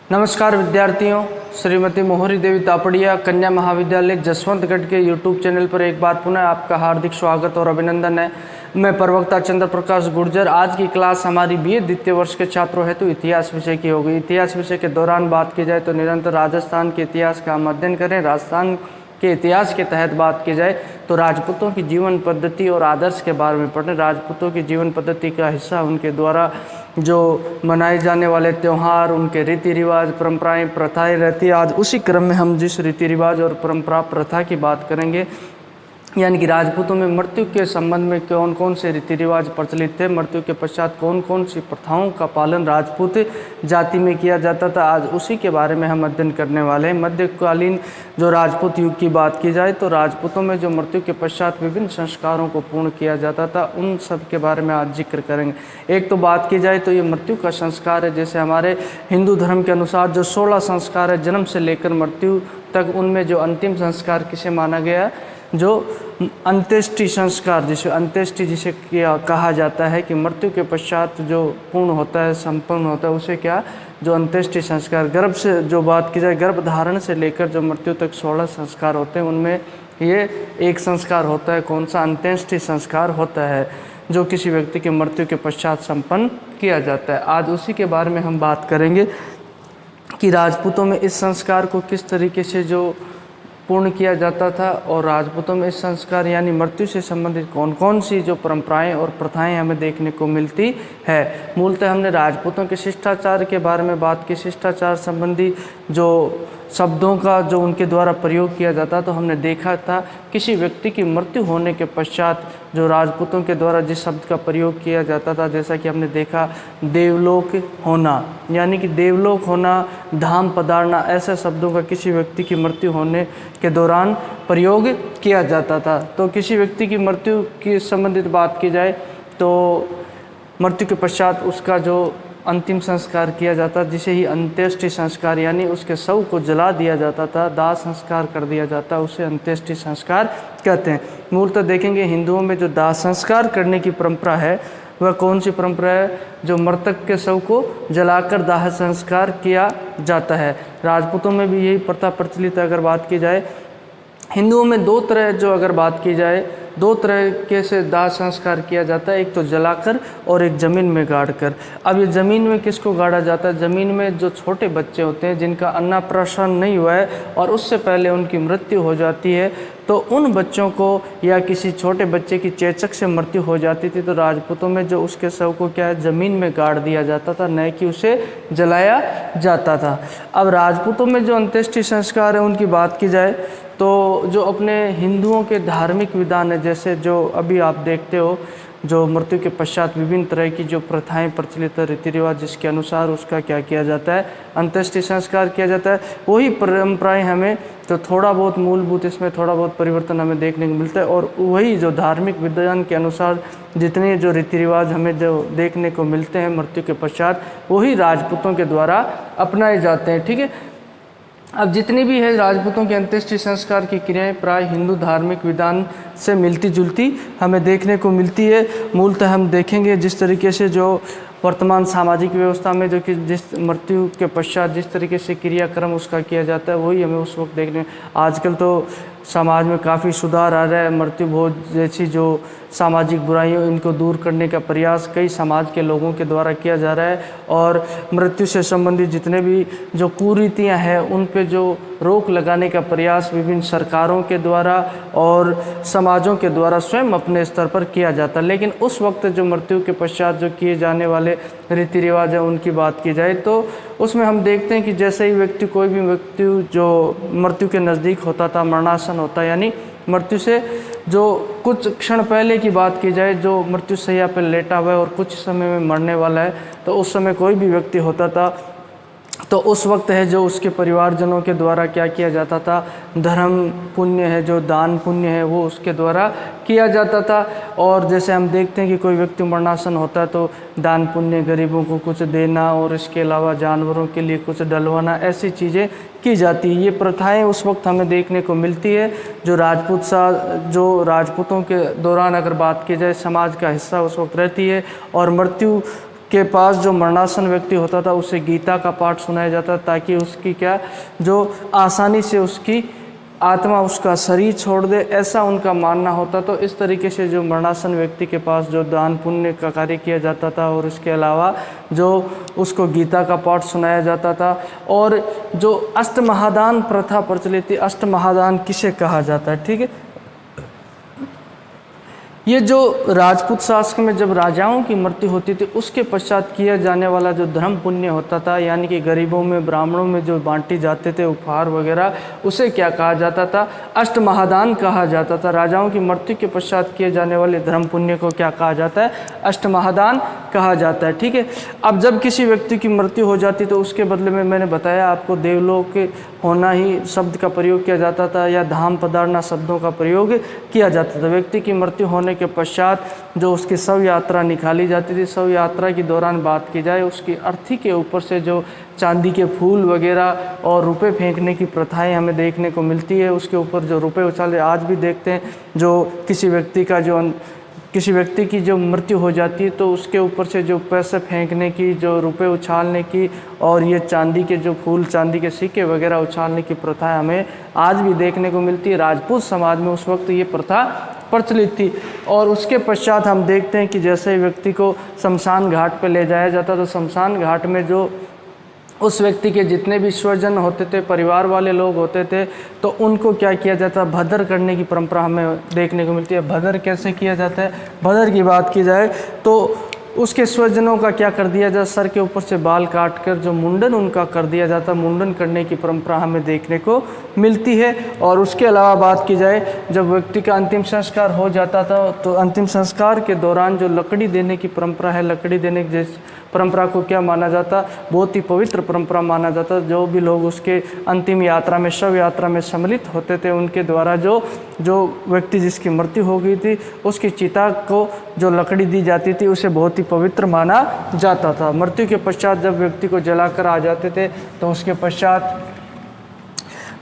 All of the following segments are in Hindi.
नमस्कार विद्यार्थियों, श्रीमती मोहरी देवी तापड़िया कन्या महाविद्यालय जसवंतगढ़ के यूट्यूब चैनल पर एक बार पुनः आपका हार्दिक स्वागत और अभिनंदन है। मैं प्रवक्ता चंद्र प्रकाश गुर्जर। आज की क्लास हमारी बीए द्वितीय वर्ष के छात्रों हेतु इतिहास विषय की होगी। इतिहास विषय के दौरान बात की जाए तो निरंतर राजस्थान के इतिहास का हम अध्ययन करें। राजस्थान के इतिहास के तहत बात की जाए तो राजपूतों की जीवन पद्धति और आदर्श के बारे में पढ़ें। राजपूतों की जीवन पद्धति का हिस्सा उनके द्वारा जो मनाए जाने वाले त्यौहार, उनके रीति रिवाज, परंपराएं, प्रथाएं रहती है। आज उसी क्रम में हम जिस रीति रिवाज और परंपरा प्रथा की बात करेंगे, यानी कि राजपूतों में मृत्यु के संबंध में कौन कौन से रीति रिवाज प्रचलित थे, मृत्यु के पश्चात कौन कौन सी प्रथाओं का पालन राजपूत जाति में किया जाता था, आज उसी के बारे में हम अध्ययन करने वाले हैं। मध्यकालीन जो राजपूत युग की बात की जाए तो राजपूतों में जो मृत्यु के पश्चात विभिन्न संस्कारों को पूर्ण किया जाता था, उन सब के बारे में आज जिक्र करेंगे। एक तो बात की जाए तो ये मृत्यु का संस्कार है। जैसे हमारे हिंदू धर्म के अनुसार जो 16 संस्कार है जन्म से लेकर मृत्यु तक, उनमें जो अंतिम संस्कार किसे माना गया, जो अंत्येष्टि संस्कार, जिसे कहा जाता है कि मृत्यु के पश्चात जो पूर्ण होता है, संपन्न होता है, उसे क्या, जो अंत्येष्टि संस्कार। गर्भ से जो बात की जाए, गर्भ धारण से लेकर जो मृत्यु तक 16 संस्कार होते हैं, उनमें ये एक संस्कार होता है, कौन सा, अंत्येष्टि संस्कार होता है, जो किसी व्यक्ति की मृत्यु के पश्चात संपन्न किया जाता है। आज उसी के बारे में हम बात करेंगे कि राजपूतों में इस संस्कार को किस तरीके से जो पूर्ण किया जाता था और राजपूतों में इस संस्कार यानी मृत्यु से संबंधित कौन कौन सी जो परंपराएं और प्रथाएं हमें देखने को मिलती है। मूलतः हमने राजपूतों के शिष्टाचार के बारे में बात की। शिष्टाचार संबंधी जो शब्दों का जो उनके द्वारा प्रयोग किया जाता, तो हमने देखा था किसी व्यक्ति की मृत्यु होने के पश्चात जो राजपूतों के द्वारा जिस शब्द का प्रयोग किया जाता था, जैसा कि हमने देखा देवलोक होना, यानी कि देवलोक होना, धाम पधारना, ऐसे शब्दों का किसी व्यक्ति की मृत्यु होने के दौरान प्रयोग किया जाता था। तो किसी व्यक्ति की मृत्यु की संबंधित बात की जाए तो मृत्यु के पश्चात उसका जो अंतिम संस्कार किया जाता, जिसे ही अंत्येष्टि संस्कार, यानी उसके शव को जला दिया जाता था, दाह संस्कार कर दिया जाता, उसे अंत्येष्टि संस्कार कहते हैं। मूलतः देखेंगे हिंदुओं में जो दाह संस्कार करने की परंपरा है, वह कौन सी परंपरा है, जो मृतक के शव को जलाकर दाह संस्कार किया जाता है। राजपूतों में भी यही प्रथा प्रचलित है। अगर बात की जाए हिंदुओं में दो तरह, जो अगर बात की जाए दो तरह के से दाह संस्कार किया जाता है, एक तो जलाकर और एक ज़मीन में गाड़कर। अब ये ज़मीन में किसको गाड़ा जाता है, ज़मीन में जो छोटे बच्चे होते हैं जिनका अन्नप्राशन नहीं हुआ है और उससे पहले उनकी मृत्यु हो जाती है, तो उन बच्चों को या किसी छोटे बच्चे की चेचक से मृत्यु हो जाती थी तो राजपूतों में जो उसके शव को क्या है, ज़मीन में गाड़ दिया जाता था, न कि उसे जलाया जाता था। अब राजपूतों में जो अंत्येष्टि संस्कार है उनकी बात की जाए तो जो अपने हिंदुओं के धार्मिक विधान है, जैसे जो अभी आप देखते हो जो मृत्यु के पश्चात विभिन्न तरह की जो प्रथाएं प्रचलित है, रीति रिवाज, जिसके अनुसार उसका क्या किया जाता है, अंत्येष्टि संस्कार किया जाता है। वही परंपराएं हमें तो थोड़ा बहुत मूलभूत इसमें थोड़ा बहुत परिवर्तन हमें देखने को मिलता है, और वही जो धार्मिक विधान के अनुसार जितने जो रीति रिवाज हमें जो देखने को मिलते हैं मृत्यु के पश्चात, वही राजपूतों के द्वारा अपनाए जाते हैं। ठीक है। अब जितनी भी है राजपूतों के अंत्येष्टि संस्कार की क्रियाएं प्राय हिंदू धार्मिक विधान से मिलती जुलती हमें देखने को मिलती है। मूलतः हम देखेंगे जिस तरीके से जो वर्तमान सामाजिक व्यवस्था में जो कि जिस मृत्यु के पश्चात जिस तरीके से क्रियाक्रम उसका किया जाता है, वही हमें उस वक्त देखने। आजकल तो समाज में काफ़ी सुधार आ रहा है। मृत्यु भोज जैसी जो सामाजिक बुराइयों, इनको दूर करने का प्रयास कई समाज के लोगों के द्वारा किया जा रहा है, और मृत्यु से संबंधित जितने भी जो कुरीतियां हैं उन पे जो रोक लगाने का प्रयास विभिन्न सरकारों के द्वारा और समाजों के द्वारा स्वयं अपने स्तर पर किया जाता है। लेकिन उस वक्त जो मृत्यु के पश्चात जो किए जाने वाले रीति रिवाज है उनकी बात की जाए तो उसमें हम देखते हैं कि जैसे ही व्यक्ति, कोई भी व्यक्ति जो मृत्यु के नज़दीक होता था, मरणासन होता, यानी मृत्यु से जो कुछ क्षण पहले की बात की जाए, जो मृत्यु शैया पर लेटा हुआ है और कुछ समय में मरने वाला है, तो उस समय कोई भी व्यक्ति होता था तो उस वक्त है जो उसके परिवारजनों के द्वारा क्या किया जाता था, धर्म पुण्य है, जो दान पुण्य है, वो उसके द्वारा किया जाता था। और जैसे हम देखते हैं कि कोई व्यक्ति मरणासन होता है तो दान पुण्य, गरीबों को कुछ देना और इसके अलावा जानवरों के लिए कुछ डलवाना, ऐसी चीज़ें की जाती है। ये प्रथाएं उस वक्त हमें देखने को मिलती है। जो राजपूतों के दौरान अगर बात की जाए समाज का हिस्सा उस वक्त रहती है, और मृत्यु के पास जो मरणासन व्यक्ति होता था उसे गीता का पाठ सुनाया जाता ताकि उसकी क्या जो आसानी से उसकी आत्मा उसका शरीर छोड़ दे, ऐसा उनका मानना होता। तो इस तरीके से जो मरणासन व्यक्ति के पास जो दान पुण्य का कार्य किया जाता था और इसके अलावा जो उसको गीता का पाठ सुनाया जाता था। और जो अष्टमहादान प्रथा प्रचलित थी, अष्टमहादान किसे कहा जाता है, ठीक है, ये जो राजपूत शासक में जब राजाओं की मृत्यु होती थी उसके पश्चात किया जाने वाला जो धर्म पुण्य होता था, यानी कि गरीबों में ब्राह्मणों में जो बांटी जाते थे उपहार वगैरह, उसे क्या कहा जाता था, अष्टमहादान कहा जाता था। राजाओं की मृत्यु के पश्चात किए जाने वाले धर्म पुण्य को क्या कहा जाता है, अष्टमहादान कहा जाता है, ठीक है। अब जब किसी व्यक्ति की मृत्यु हो जाती तो उसके बदले में मैंने बताया आपको देवलोक होना ही शब्द का प्रयोग किया जाता था या धाम पधारना शब्दों का प्रयोग किया जाता था। व्यक्ति की मृत्यु होने के पश्चात जो उसकी शव यात्रा निकाली जाती थी, शव यात्रा के दौरान बात की जाए उसकी अर्थी के ऊपर से जो चांदी के फूल वगैरह और रुपए फेंकने की प्रथाएं हमें देखने को मिलती है। उसके ऊपर जो रुपए उछाले आज भी देखते हैं, जो किसी व्यक्ति की जो मृत्यु हो जाती है तो उसके ऊपर से जो पैसे फेंकने की, जो रुपए उछालने की और ये चांदी के जो फूल, चांदी के सिक्के वगैरह उछालने की प्रथा हमें आज भी देखने को मिलती है। राजपूत समाज में उस वक्त ये प्रथा प्रचलित थी। और उसके पश्चात हम देखते हैं कि जैसे व्यक्ति को शमशान घाट पर ले जाया जाता तो शमशान घाट में जो उस व्यक्ति के जितने भी स्वजन होते थे, परिवार वाले लोग होते थे, तो उनको क्या किया जाता, भदर करने की परंपरा हमें देखने को मिलती है। भदर कैसे किया जाता है, भदर की बात की जाए तो उसके स्वजनों का क्या कर दिया जाता, सर के ऊपर से बाल काट कर जो मुंडन उनका कर दिया जाता, मुंडन करने की परंपरा हमें देखने को मिलती है। और उसके अलावा बात की जाए जब व्यक्ति का अंतिम संस्कार हो जाता था तो अंतिम संस्कार के दौरान जो लकड़ी देने की परंपरा है, लकड़ी देने की परंपरा को क्या माना जाता, बहुत ही पवित्र परंपरा माना जाता। जो भी लोग उसके अंतिम यात्रा में, शव यात्रा में सम्मिलित होते थे, उनके द्वारा जो व्यक्ति जिसकी मृत्यु हो गई थी उसकी चिता को जो लकड़ी दी जाती थी उसे बहुत ही पवित्र माना जाता था। मृत्यु के पश्चात जब व्यक्ति को जलाकर आ जाते थे तो उसके पश्चात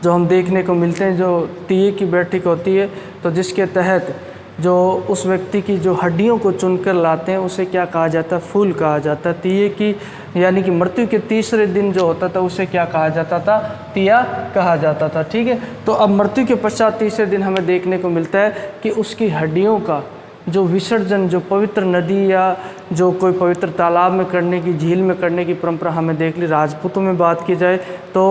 जो हम देखने को मिलते हैं जो तीये की बैठक होती है, तो जिसके तहत जो उस व्यक्ति की जो हड्डियों को चुनकर लाते हैं उसे क्या कहा जाता है, फूल कहा जाता है। तीये की यानी कि मृत्यु के तीसरे दिन जो होता था उसे क्या कहा जाता था, तिया कहा जाता था, ठीक है। तो अब मृत्यु के पश्चात तीसरे दिन हमें देखने को मिलता है कि उसकी हड्डियों का जो विसर्जन जो पवित्र नदी या जो कोई पवित्र तालाब में करने की, झील में करने की परंपरा हमें देख ली। राजपूतों में बात की जाए तो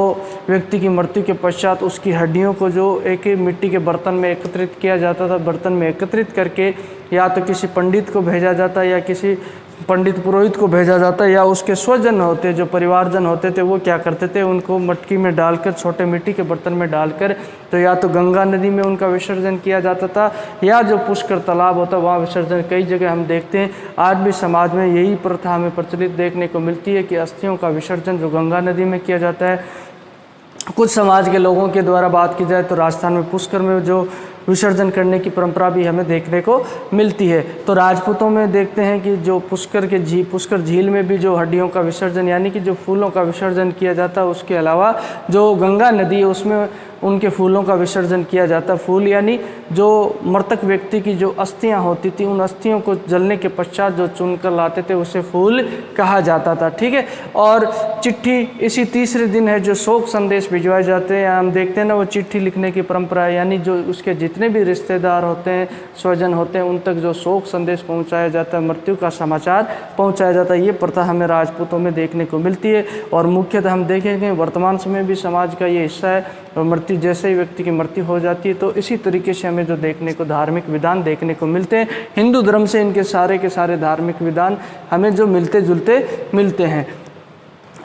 व्यक्ति की मृत्यु के पश्चात उसकी हड्डियों को जो एक मिट्टी के बर्तन में एकत्रित किया जाता था, बर्तन में एकत्रित करके या तो किसी पंडित को भेजा जाता या किसी पंडित पुरोहित को भेजा जाता या उसके स्वजन होते, जो परिवारजन होते थे, वो क्या करते थे, उनको मटकी में डालकर, छोटे मिट्टी के बर्तन में डालकर तो या तो गंगा नदी में उनका विसर्जन किया जाता था या जो पुष्कर तालाब होता वहाँ विसर्जन। कई जगह हम देखते हैं आज भी समाज में यही प्रथा हमें प्रचलित देखने को मिलती है कि अस्थियों का विसर्जन जो गंगा नदी में किया जाता है। कुछ समाज के लोगों के द्वारा बात की जाए तो राजस्थान में पुष्कर में जो विसर्जन करने की परंपरा भी हमें देखने को मिलती है। तो राजपूतों में देखते हैं कि जो पुष्कर झील में भी जो हड्डियों का विसर्जन यानी कि जो फूलों का विसर्जन किया जाता है, उसके अलावा जो गंगा नदी है उसमें उनके फूलों का विसर्जन किया जाता। फूल यानी जो मृतक व्यक्ति की जो अस्थियां होती थी, उन अस्थियों को जलने के पश्चात जो चुनकर लाते थे उसे फूल कहा जाता था, ठीक है। और चिट्ठी इसी तीसरे दिन है जो शोक संदेश भिजवाए जाते हैं। हम देखते हैं ना वो चिट्ठी लिखने की परंपरा है, यानी जो उसके जितने भी रिश्तेदार होते हैं, स्वजन होते हैं, उन तक जो शोक संदेश पहुँचाया जाता है, मृत्यु का समाचार पहुँचाया जाता है। ये प्रथा हमें राजपूतों में देखने को मिलती है। और मुख्यतः हम देखेंगे वर्तमान समय भी समाज का ये हिस्सा है। और मृत्यु जैसे ही व्यक्ति की मृत्यु हो जाती है तो इसी तरीके से हमें जो देखने को धार्मिक विधान देखने को मिलते हैं। हिंदू धर्म से इनके सारे के सारे धार्मिक विधान हमें जो मिलते जुलते मिलते हैं।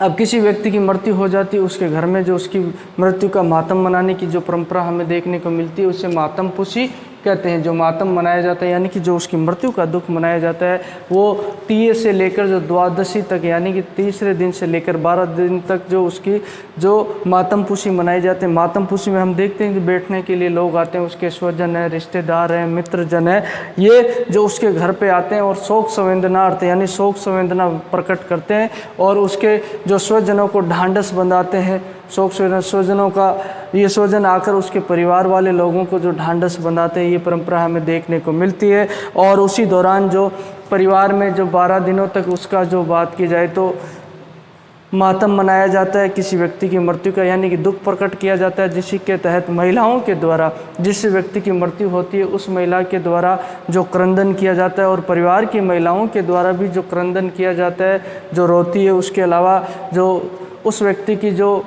अब किसी व्यक्ति की मृत्यु हो जाती है, उसके घर में जो उसकी मृत्यु का मातम मनाने की जो परंपरा हमें देखने को मिलती है उसे मातम पुषी कहते हैं। जो मातम मनाया जाता है यानी कि जो उसकी मृत्यु का दुख मनाया जाता है वो तीये से लेकर जो द्वादशी तक यानी कि तीसरे दिन से लेकर 12 दिन तक जो उसकी जो मातम पुषी मनाई जाते हैं। मातम पुषी में हम देखते हैं कि बैठने के लिए लोग आते हैं, उसके स्वजन हैं, रिश्तेदार हैं, मित्रजन हैं, ये जो उसके घर पे आते हैं और शोक संवेदनार्थ यानी शोक संवेदना प्रकट करते हैं और उसके जो स्वजनों को ढांढस बंधाते हैं। शोक स्वजनों का ये स्वजन आकर उसके परिवार वाले लोगों को जो ढांढस बंधाते हैं, ये परंपरा हमें देखने को मिलती है। और उसी दौरान जो परिवार में जो 12 दिनों तक उसका जो बात की जाए तो मातम मनाया जाता है किसी व्यक्ति की मृत्यु का, यानी कि दुख प्रकट किया जाता है, जिसी के तहत महिलाओं के द्वारा जिस व्यक्ति की मृत्यु होती है उस महिला के द्वारा जो क्रंदन किया जाता है और परिवार की महिलाओं के द्वारा भी जो क्रंदन किया जाता है, जो रोती है। उसके अलावा जो उस व्यक्ति की जो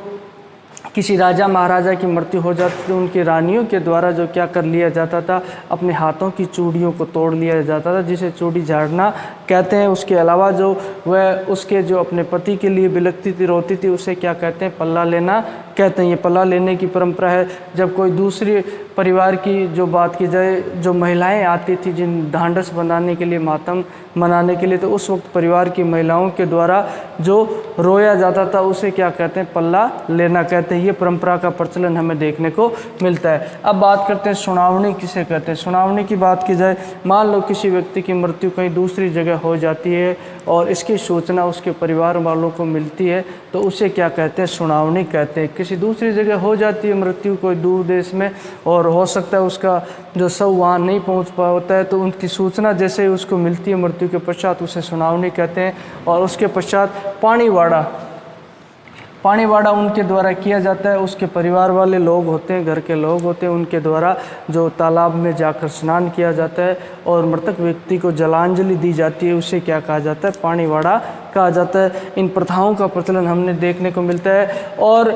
किसी राजा महाराजा की मृत्यु हो जाती थी, उनकी रानियों के द्वारा जो क्या कर लिया जाता था, अपने हाथों की चूड़ियों को तोड़ लिया जाता था, जिसे चूड़ी झाड़ना कहते हैं। उसके अलावा जो वह उसके जो अपने पति के लिए बिलखती थी, रोती थी, उसे क्या कहते हैं, पल्ला लेना कहते हैं। ये पल्ला लेने की परंपरा है। जब कोई दूसरी परिवार की जो बात की जाए, जो महिलाएं आती थी जिन ढांढस बनाने के लिए, मातम मनाने के लिए, तो उस वक्त परिवार की महिलाओं के द्वारा जो रोया जाता था उसे क्या कहते हैं, पल्ला लेना कहते हैं। ये परंपरा का प्रचलन हमें देखने को मिलता है। अब बात करते हैं सुनावनी किसे कहते हैं। सुनावनी की बात की जाए, मान लो किसी व्यक्ति की मृत्यु कहीं दूसरी जगह हो जाती है और इसकी सूचना उसके परिवार वालों को मिलती है, तो उसे क्या कहते हैं, सुनावनी कहते हैं। किसी दूसरी जगह हो जाती है मृत्यु कोई दूर देश में, और हो सकता है उसका जो शव वहाँ नहीं पहुँच पाता है, तो उनकी सूचना जैसे ही उसको मिलती है मृत्यु के पश्चात उसे सुनावनी कहते हैं। और उसके पश्चात पानीवाड़ा उनके द्वारा किया जाता है। उसके परिवार वाले लोग होते हैं, घर के लोग होते हैं, उनके द्वारा जो तालाब में जाकर स्नान किया जाता है और मृतक व्यक्ति को जलांजलि दी जाती है, उसे क्या कहा जाता है, पानीवाड़ा कहा जाता है। इन प्रथाओं का प्रचलन हमने देखने को मिलता है। और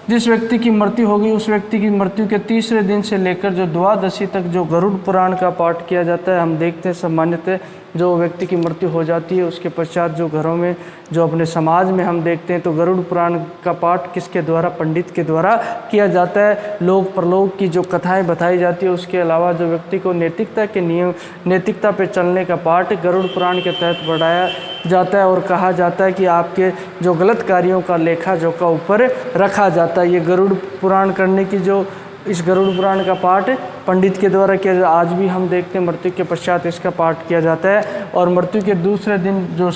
जिस व्यक्ति की मृत्यु होगी उस व्यक्ति की मृत्यु के तीसरे दिन से लेकर जो द्वादशी तक जो गरुड़ पुराण का पाठ किया जाता है। हम देखते हैं सामान्यतः जो व्यक्ति की मृत्यु हो जाती है उसके पश्चात जो घरों में, जो अपने समाज में हम देखते हैं, तो गरुड़ पुराण का पाठ किसके द्वारा, पंडित के द्वारा किया जाता है। लोक परलोक की जो कथाएं बताई जाती है, उसके अलावा जो व्यक्ति को नैतिकता के नियम, नैतिकता पे चलने का पाठ गरुड़ पुराण के तहत बढ़ाया जाता है और कहा जाता है कि आपके जो गलत कार्यों का लेखा जोखा ऊपर रखा जाता है। ये गरुड़ पुराण करने की जो इस गरुड़ पुराण का पाठ पंडित के द्वारा किया जाता है। आज भी हम देखते हैं मृत्यु के पश्चात इसका पाठ किया जाता है। और मृत्यु के दूसरे दिन जो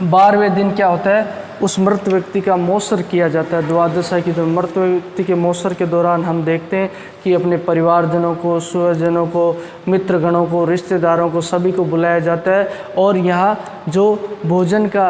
12वें दिन क्या होता है, उस मृत व्यक्ति का मौसर किया जाता है। द्वादशा की तो मृत व्यक्ति के मौसर के दौरान हम देखते हैं कि अपने परिवारजनों को, स्वजनों को, मित्रगणों को, रिश्तेदारों को, सभी को बुलाया जाता है और यहाँ जो भोजन का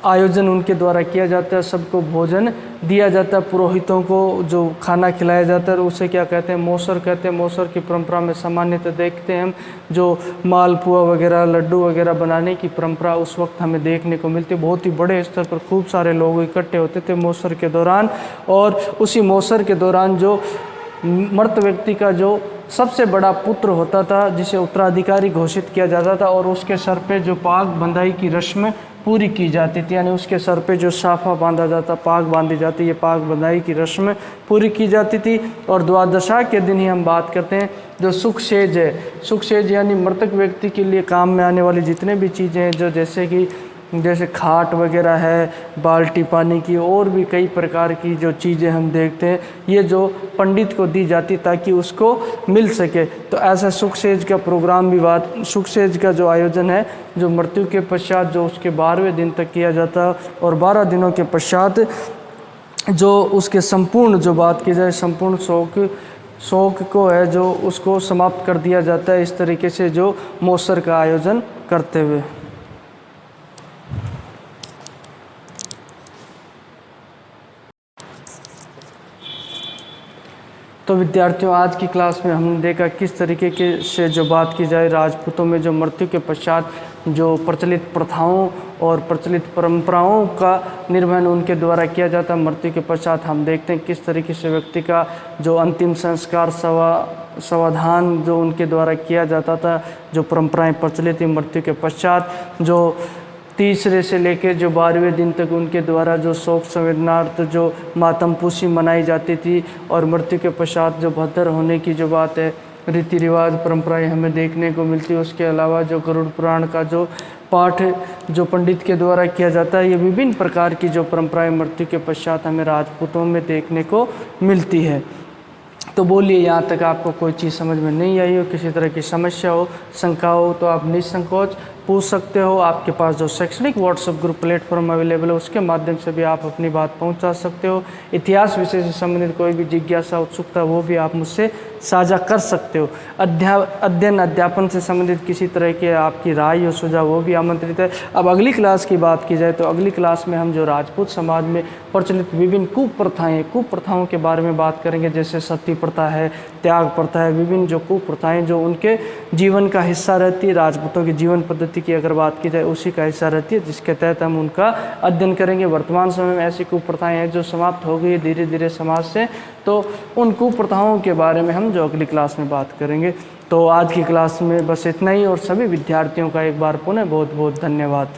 आयोजन उनके द्वारा किया जाता है, सबको भोजन दिया जाता है। पुरोहितों को जो खाना खिलाया जाता है उसे क्या कहते हैं, मौसर कहते हैं। मौसर की परंपरा में सामान्यतः देखते हैं हम जो मालपुआ वगैरह, लड्डू वगैरह बनाने की परंपरा उस वक्त हमें देखने को मिलती है। बहुत ही बड़े स्तर पर खूब सारे लोग इकट्ठे होते थे मौसर के दौरान। और उसी मौसर के दौरान जो मृत व्यक्ति का जो सबसे बड़ा पुत्र होता था, जिसे उत्तराधिकारी घोषित किया जाता था, और उसके सर पे जो पाग बंधाई की रस्म पूरी की जाती थी, यानी उसके सर पे जो साफा बांधा जाता, पाग बांधी जाती, ये पाग बंधाई की रस्म पूरी की जाती थी। और द्वादशा के दिन ही हम बात करते हैं जो सुखसेज है। सुखसेज यानी मृतक व्यक्ति के लिए काम में आने वाली जितने भी चीज़ें हैं, जो जैसे खाट वगैरह है, बाल्टी पानी की, और भी कई प्रकार की जो चीज़ें हम देखते हैं, ये जो पंडित को दी जाती ताकि उसको मिल सके। तो ऐसा सुखसेज का प्रोग्राम भी सुखसेज का जो आयोजन है, जो मृत्यु के पश्चात जो उसके 12वें दिन तक किया जाता, और 12 दिनों के पश्चात जो उसके संपूर्ण जो बात की जाए, संपूर्ण शोक को है जो उसको समाप्त कर दिया जाता है। इस तरीके से जो मौसर का आयोजन करते हुए। तो विद्यार्थियों, आज की क्लास में हमने देखा किस तरीके के से जो बात की जाए राजपूतों में जो मृत्यु के पश्चात जो प्रचलित प्रथाओं और प्रचलित परंपराओं का निर्वहन उनके द्वारा किया जाता है। मृत्यु के पश्चात हम देखते हैं किस तरीके से व्यक्ति का जो अंतिम संस्कार समाधान जो उनके द्वारा किया जाता था, जो परंपराएं प्रचलित थी। मृत्यु के पश्चात जो तीसरे से लेकर जो 12वें दिन तक उनके द्वारा जो शोक संवेदनार्थ जो मातमपुशी मनाई जाती थी, और मृत्यु के पश्चात जो भद्र होने की जो बात है, रीति रिवाज परंपराएं हमें देखने को मिलती है। उसके अलावा जो गरुड़ पुराण का जो पाठ जो पंडित के द्वारा किया जाता है, ये विभिन्न प्रकार की जो परंपराएं मृत्यु के पश्चात हमें राजपूतों में देखने को मिलती है। तो बोलिए, यहाँ तक आपको कोई चीज़ समझ में नहीं आई हो, किसी तरह की समस्या हो, शंका हो, तो आप निसंकोच पूछ सकते हो। आपके पास जो शैक्षणिक व्हाट्सएप ग्रुप प्लेटफॉर्म अवेलेबल है, उसके माध्यम से भी आप अपनी बात पहुंचा सकते हो। इतिहास विषय से संबंधित कोई भी जिज्ञासा, उत्सुकता, वो भी आप मुझसे साझा कर सकते हो। अध्ययन अध्यापन से संबंधित किसी तरह के आपकी राय और सुझाव वो भी आमंत्रित है। अब अगली क्लास की बात की जाए तो अगली क्लास में हम जो राजपूत समाज में प्रचलित विभिन्न कुप्रथाओं के बारे में बात करेंगे, जैसे सती प्रथा है, त्याग प्रथा है, विभिन्न जो कुप्रथाएं जो उनके जीवन का हिस्सा रहती है, राजपूतों की जीवन पद्धति की अगर बात की जाए उसी का हिस्सा रहती है, जिसके तहत हम उनका अध्ययन करेंगे। वर्तमान समय में ऐसी कुप्रथाएं हैं जो समाप्त हो गई है धीरे धीरे समाज से, तो उन कुप्रथाओं के बारे में हम जो अगली क्लास में बात करेंगे। तो आज की क्लास में बस इतना ही, और सभी विद्यार्थियों का एक बार पुनः बहुत बहुत धन्यवाद।